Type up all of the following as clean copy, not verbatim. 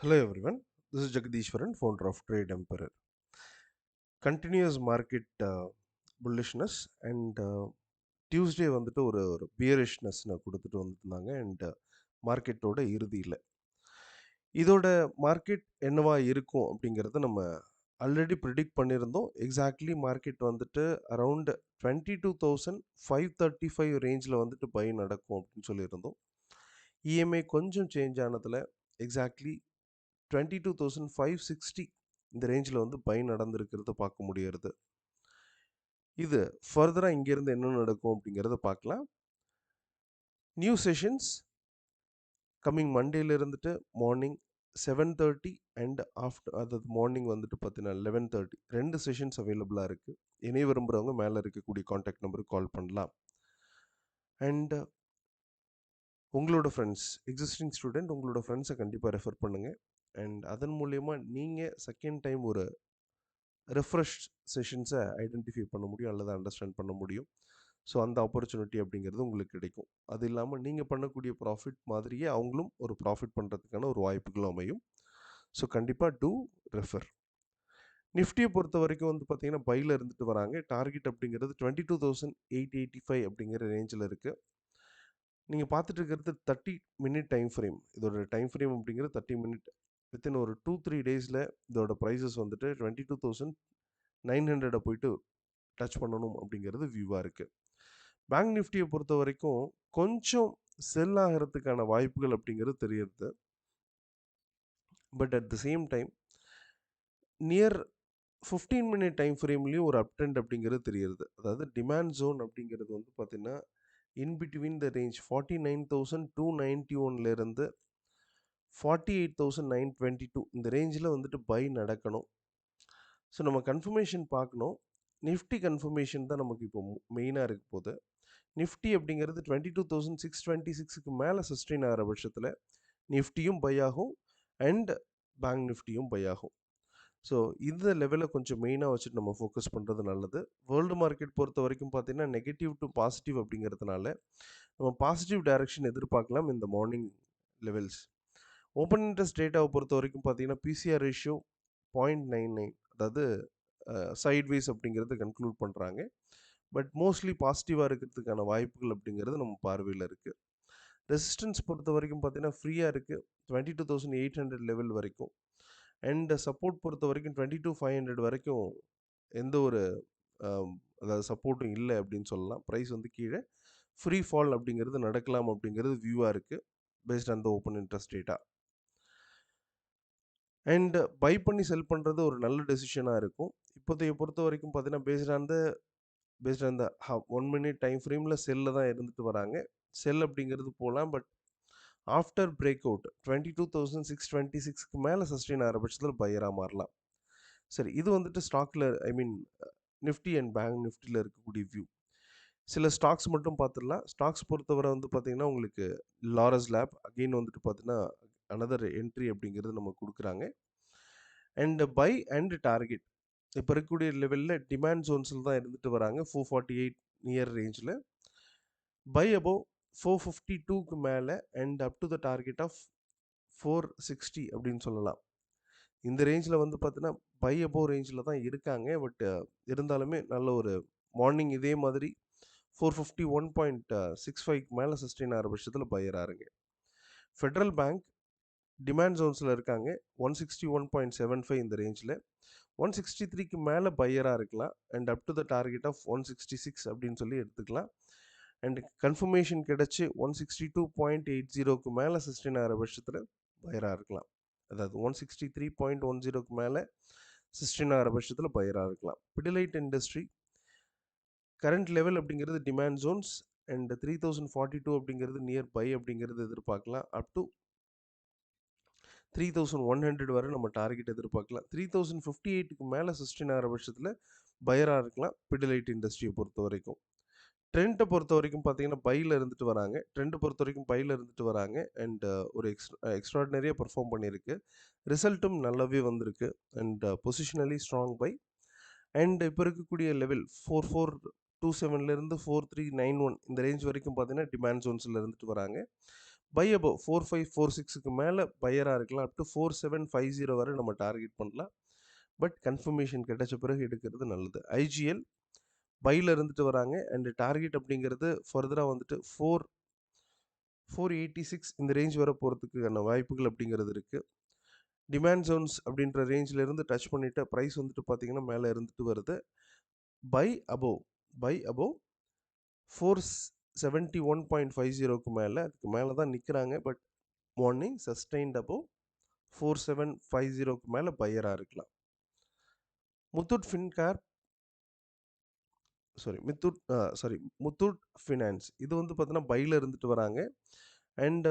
Hello everyone, this is Jagdishwaran, founder of Trade Emperor. Continuous market bullishness and Tuesday வந்துட்டு ஒரு பியரிஷ்னஸ் கொடுத்துட்டு வந்துருந்தாங்க and மார்க்கெட்டோட இறுதியில் இதோட மார்க்கெட் என்னவா இருக்கும் அப்படிங்கிறத நம்ம ஆல்ரெடி ப்ரிடிக்ட் பண்ணியிருந்தோம். எக்ஸாக்ட்லி மார்க்கெட் வந்துட்டு அரவுண்ட் 22,535 ரேஞ்சில் வந்துட்டு பை நடக்கும் அப்படின்னு சொல்லியிருந்தோம். இஎம்ஐ கொஞ்சம் சேஞ்ச் ஆனதில் எக்ஸாக்ட்லி 22,560 இந்த ரேஞ்சில் வந்து பை நடந்திருக்கிறத பார்க்க முடியறது. இது ஃபர்தராக இங்கேருந்து என்ன நடக்கும் அப்படிங்கிறத பார்க்கலாம். நியூ செஷன்ஸ் கம்மிங் மண்டேல இருந்துட்டு மார்னிங் 7:30 அண்ட் ஆஃப்டர், அதாவது மார்னிங் வந்துட்டு பார்த்தீங்கன்னா 11:30 2 செஷன்ஸ் அவைலபிளாக இருக்குது. இணைய விரும்புகிறவங்க மேலே இருக்கக்கூடிய காண்டாக்ட் நம்பருக்கு கால் பண்ணலாம். அண்ட் உங்களோட ஃப்ரெண்ட்ஸ், எக்ஸிஸ்டிங் ஸ்டூடெண்ட் உங்களோட ஃப்ரெண்ட்ஸை கண்டிப்பாக ரெஃபர் பண்ணுங்கள். அண்ட் அதன் மூலயமா நீங்கள் செகண்ட் டைம் ஒரு ரெஃப்ரெஷ் செஷன்ஸை ஐடென்டிஃபை பண்ண முடியும் அல்லது அண்டர்ஸ்டாண்ட் பண்ண முடியும். ஸோ அந்த ஆப்பர்ச்சுனிட்டி அப்படிங்கிறது உங்களுக்கு கிடைக்கும். அது இல்லாமல் நீங்கள் பண்ணக்கூடிய ப்ராஃபிட் மாதிரியே அவங்களும் ஒரு ப்ராஃபிட் பண்ணுறதுக்கான ஒரு வாய்ப்புகளும் அமையும். ஸோ கண்டிப்பாக டூ ரெஃபர். நிஃப்டியை பொறுத்த வரைக்கும் வந்து பார்த்தீங்கன்னா பையில் இருந்துட்டு வராங்க. டார்கெட் அப்படிங்கிறது 22,885 அப்படிங்கிற ரேஞ்சில் இருக்குது. நீங்கள் பார்த்துட்டு இருக்கிறது 30 மினிட் டைம் ஃப்ரேம். இதோட டைம் ஃப்ரேம் அப்படிங்கிறது 30 மினிட். வித்தின் ஒரு 2-3 டேஸில் இதோட ப்ரைஸஸ் வந்துட்டு 22,900 போயிட்டு டச் பண்ணணும் அப்படிங்கிறது வியூவாக இருக்குது. பேங்க் நிஃப்டியை பொறுத்த வரைக்கும் கொஞ்சம் செல் ஆகிறதுக்கான வாய்ப்புகள் அப்படிங்கிறது தெரியுது. But at the same time near 15 minute time ஃப்ரேம்லேயும் ஒரு அப் ட்ரெண்ட் அப்படிங்கிறது தெரியுது. அதாவது டிமாண்ட் ஜோன் அப்படிங்கிறது வந்து பார்த்தீங்கன்னா இன் பிட்வீன் த ரேஞ்ச் 49,291லேருந்து 48,922 இந்த ரேஞ்சில் வந்துட்டு பை நடக்கணும். ஸோ நம்ம கன்ஃபர்மேஷன் பார்க்கணும். நிஃப்டி கன்ஃபர்மேஷன் தான் நமக்கு இப்போ மெயினாக இருக்க போகுது. நிஃப்டி அப்படிங்கிறது 22,626க்கு மேலே சஸ்டெயின் ஆகிற பட்சத்தில் நிஃப்டியும் பை ஆகும் அண்ட் பேங்க் நிஃப்டியும் பை ஆகும். ஸோ இந்த லெவலில் கொஞ்சம் மெயினாக வச்சுட்டு நம்ம ஃபோக்கஸ் பண்ணுறது நல்லது. வேர்ல்டு மார்க்கெட் பொறுத்த வரைக்கும் பார்த்தீங்கன்னா நெகட்டிவ் டு பாசிட்டிவ் அப்படிங்கிறதுனால நம்ம பாசிட்டிவ் டைரக்ஷன் எதிர்பார்க்கலாம் இந்த மார்னிங் லெவல்ஸ். ஓப்பன் இன்ட்ரெஸ்ட் டேட்டாவை பொறுத்த வரைக்கும் பார்த்தீங்கன்னா பிசிஆர் ரேஷியோ 0.99, அதாவது சைட்வேஸ் அப்படிங்கிறது கன்க்ளூட் பண்ணுறாங்க. பட் மோஸ்ட்லி பாசிட்டிவாக இருக்கிறதுக்கான வாய்ப்புகள் அப்படிங்கிறது நம்ம பார்வையில் இருக்குது. ரெசிஸ்டன்ஸ் பொறுத்த வரைக்கும் பார்த்தீங்கன்னா ஃப்ரீயாக இருக்குது 22,800 லெவல் வரைக்கும். அண்ட் சப்போர்ட் பொறுத்த வரைக்கும் 22,500 வரைக்கும் எந்த ஒரு அதாவது சப்போர்ட்டும் இல்லை அப்படின்னு சொல்லலாம். ப்ரைஸ் வந்து கீழே ஃப்ரீ ஃபால் அப்படிங்கிறது நடக்கலாம் அப்படிங்கிறது வியூவாக இருக்குது based on the open interest data. And buy பண்ணி செல் பண்ணுறது ஒரு நல்ல டெசிஷனாக இருக்கும். இப்போதைய பொறுத்த வரைக்கும் பார்த்தீங்கன்னா paste on the 1 minute time ஃப்ரேமில் செல்லில் தான் இருந்துட்டு வராங்க. செல் அப்படிங்கிறது போகலாம். பட் ஆஃப்டர் பிரேக் அவுட் 22,626க்கு மேலே சஸ்டெயின் ஆகிற பட்சத்தில் பையராக மாறலாம். சரி, இது வந்துட்டு ஸ்டாக்கில் நிஃப்டி அண்ட் பேங்க் நிஃப்டியில் இருக்கக்கூடிய வியூ. சில ஸ்டாக்ஸ் மட்டும் பார்த்துடலாம். ஸ்டாக்ஸ் பொறுத்தவரை வந்து பார்த்திங்கன்னா உங்களுக்கு லாரஸ் லேப் அகெயின் வந்துட்டு பார்த்தீங்கன்னா அனதர் என்ட்ரி அப்படிங்கிறது நம்ம கொடுக்குறாங்க. அண்ட் பை அண்ட் டார்கெட் இப்போ இருக்கக்கூடிய லெவலில் டிமாண்ட் ஜோன்ஸில் தான் இருந்துட்டு வராங்க. 448 நியர் ரேஞ்சில் பை அபோவ் 452க்கு மேலே and up to the target of 460 அப்படின்னு சொல்லலாம். இந்த ரேஞ்சில் வந்து பார்த்தீங்கன்னா பை அபோவ் ரேஞ்சில் தான் இருக்காங்க. பட் இருந்தாலுமே நல்ல ஒரு மார்னிங் இதே மாதிரி 451.65க்கு மேலே சஸ்டெயின் ஆகிற பட்சத்தில் பையர் ஆறுங்க. ஃபெட்ரல் பேங்க் டிமாண்ட் ஜோன்ஸில் இருக்காங்க 161.75 இந்த ரேஞ்சில். 163க்கு மேலே பையராக இருக்கலாம் and up to the target of 166 அப்படின்னு சொல்லி எடுத்துக்கலாம். அண்ட் கன்ஃபர்மேஷன் கிடச்சி 162.80க்கு மேலே சஸ்டெயின் ஆகிற பட்சத்தில் பையராக இருக்கலாம். அதாவது 163.10க்கு மேலே சஸ்டெயின் ஆகிற பட்சத்தில் பையராக இருக்கலாம். பிடிலைட் இண்டஸ்ட்ரி கரண்ட் லெவல் அப்படிங்கிறது டிமாண்ட் ஜோன்ஸ் அண்ட் 3042 அப்படிங்கிறது நியர் பை அப்படிங்கிறது எதிர்பார்க்கலாம். அப் டு 3,100 வரை நம்ம டார்கெட் எதிர்பார்க்கலாம். 3,058க்கு மேலே சஸ்டெயின் ஆகிற பட்சத்தில் பையராக இருக்கலாம் பிடிலைட் இண்டஸ்ட்ரியை பொறுத்த வரைக்கும். ட்ரெண்டை பொறுத்த வரைக்கும் பார்த்தீங்கன்னா பையில் இருந்துட்டு வராங்க. ட்ரெண்டை பொறுத்த வரைக்கும் பையில் இருந்துட்டு வராங்க அண்ட் ஒரு எக்ஸ்ட்ராடினரியாக பர்ஃபார்ம் பண்ணியிருக்கு. ரிசல்ட்டும் நல்லாவே வந்திருக்கு and positionally strong buy. And இப்போ இருக்கக்கூடிய லெவல் 4427லேருந்து 4391 இந்த ரேஞ்ச் வரைக்கும் பார்த்தீங்கன்னா டிமாண்ட் ஜோன்ஸில் இருந்துட்டு வராங்க. பை அபோவ் 4546க்கு மேலே பையராக இருக்கலாம். அப் டு 4750 வரை நம்ம டார்கெட் பண்ணலாம். பட் கன்ஃபர்மேஷன் கிடைச்ச பிறகு எடுக்கிறது நல்லது. ஐஜிஎல் பையில் இருந்துட்டு வராங்க அண்ட் டார்கெட் அப்படிங்கிறது ஃபர்தராக வந்துட்டு 486 இந்த ரேஞ்ச் வரை போகிறதுக்கான வாய்ப்புகள் அப்படிங்கிறது இருக்குது. டிமாண்ட் ஜோன்ஸ் அப்படின்ற ரேஞ்சில் இருந்து டச் பண்ணிவிட்டு ப்ரைஸ் வந்துட்டு பார்த்தீங்கன்னா மேலே இருந்துட்டு வருது. பை அபோவ் 471.50க்கு மேலே, அதுக்கு மேலே தான் நிற்கிறாங்க. பட் மார்னிங் சஸ்டைன்ட் அபோவ் 4750க்கு மேலே பையராக இருக்கலாம். முத்தூட் முத்தூட் ஃபினான்ஸ் இது வந்து பார்த்தீங்கன்னா பையில் இருந்துட்டு வராங்க. அண்ட்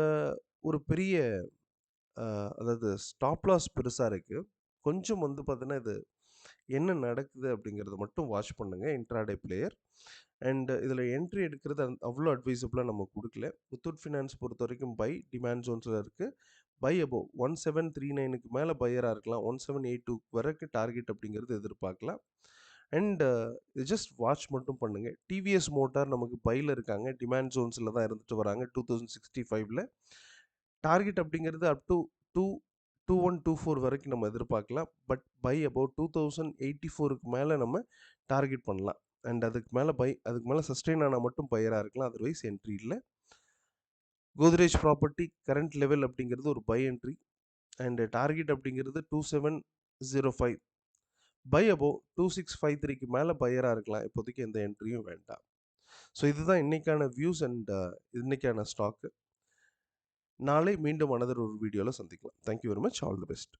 ஒரு பெரிய அதாவது ஸ்டாப் லாஸ் பெருசாக இருக்குது. கொஞ்சம் வந்து பார்த்தீங்கன்னா இது என்ன நடக்குது அப்படிங்கிறத மட்டும் வாட்ச் பண்ணுங்கள் இன்ட்ராடே பிளேயர். அண்ட் இதில் என்ட்ரி எடுக்கிறது அவ்வளோ அட்வைசபிளாக நம்ம கொடுக்கல. முத்தூட் ஃபினான்ஸ் பொறுத்த வரைக்கும் பை டிமாண்ட் ஜோன்ஸில் இருக்குது. பை அபோவ் 1739க்கு மேலே பையராக இருக்கலாம். 1782 வரைக்கும் டார்கெட் அப்படிங்கிறது எதிர்பார்க்கலாம். அண்ட் இது ஜஸ்ட் வாட்ச் மட்டும் பண்ணுங்கள். டிவிஎஸ் மோட்டார் நமக்கு பையில் இருக்காங்க. டிமாண்ட் ஜோன்ஸில் தான் இருந்துட்டு வராங்க. 2065ல் டார்கெட் அப்படிங்கிறது அப் டு 2124 வரைக்கும் நம்ம எதிர்பார்க்கலாம். பட் பை அபவுட் 2084க்கு மேலே நம்ம டார்கெட் பண்ணலாம். அண்ட் அதுக்கு மேலே சஸ்டெயின் ஆனால் மட்டும் பையராக இருக்கலாம். அதர்வைஸ் என்ட்ரி இல்லை. கோத்ரேஜ் ப்ராப்பர்ட்டி கரண்ட் லெவல் அப்படிங்கிறது ஒரு பை என்ட்ரி. அண்ட் டார்கெட் அப்படிங்கிறது 2705. பை அபோவ் 2653க்கு மேலே பையராக இருக்கலாம். இப்போதைக்கு எந்த என்ட்ரியும் வேண்டாம். ஸோ இதுதான் இன்றைக்கான வியூஸ் அண்ட் இன்றைக்கான ஸ்டாக்கு. நாளை மீண்டும் அனதர் ஒரு வீடியோவில் சந்திக்கலாம். Thank you very much. All the best.